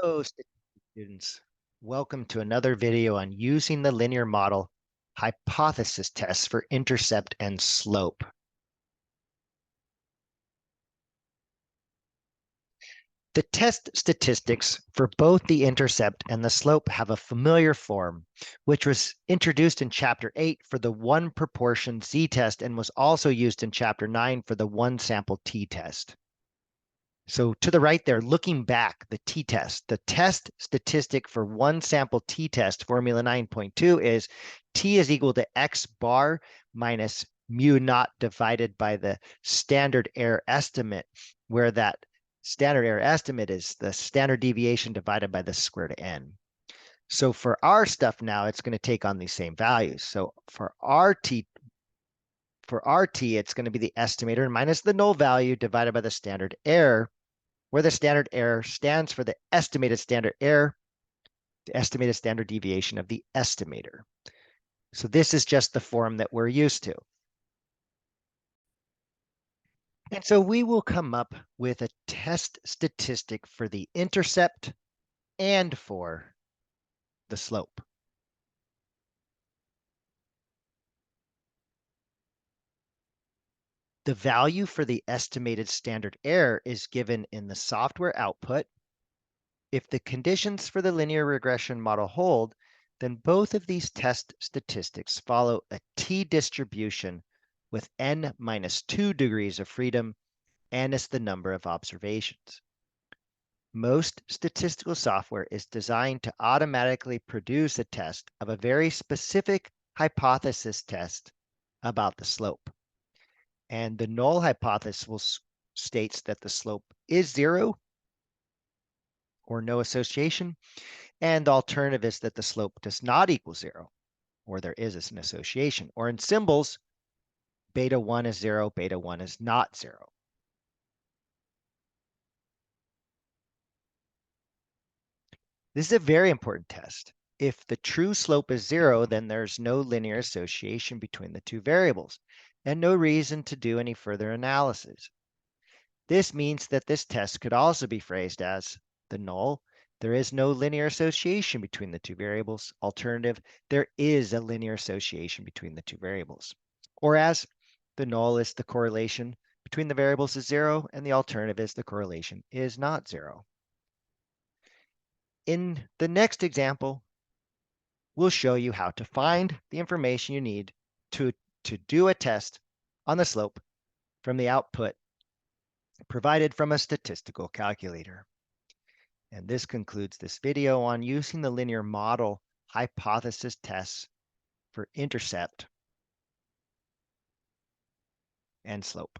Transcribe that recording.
Hello, students. Welcome to another video on using the linear model hypothesis tests for intercept and slope. The test statistics for both the intercept and the slope have a familiar form, which was introduced in Chapter 8 for the one proportion z-test and was also used in Chapter 9 for the one sample t-test. So to the right there, looking back, the t-test, the test statistic for one sample t-test, formula 9.2 is t is equal to x bar minus mu naught divided by the standard error estimate, where that standard error estimate is the standard deviation divided by the square root of n. So for our stuff now, it's going to take on these same values. So for our t, it's going to be the estimator minus the null value divided by the standard error, where the standard error stands for the estimated standard error, the estimated standard deviation of the estimator. So this is just the form that we're used to. And so we will come up with a test statistic for the intercept and for the slope. The value for the estimated standard error is given in the software output. If the conditions for the linear regression model hold, then both of these test statistics follow a t-distribution with n minus 2 degrees of freedom, n is the number of observations. Most statistical software is designed to automatically produce a test of a very specific hypothesis test about the slope. And the null hypothesis states that the slope is 0 or no association, and the alternative is that the slope does not equal 0, or there is an association. Or in symbols, beta 1 is 0, beta 1 is not 0. This is a very important test. If the true slope is 0, then there's no linear association between the two variables, and no reason to do any further analysis. This means that this test could also be phrased as the null. There is no linear association between the two variables. Alternative, there is a linear association between the two variables. Or as the null is the correlation between the variables is 0, and the alternative is the correlation is not 0. In the next example, we'll show you how to find the information you need to do a test on the slope from the output provided from a statistical calculator. And this concludes this video on using the linear model hypothesis tests for intercept and slope.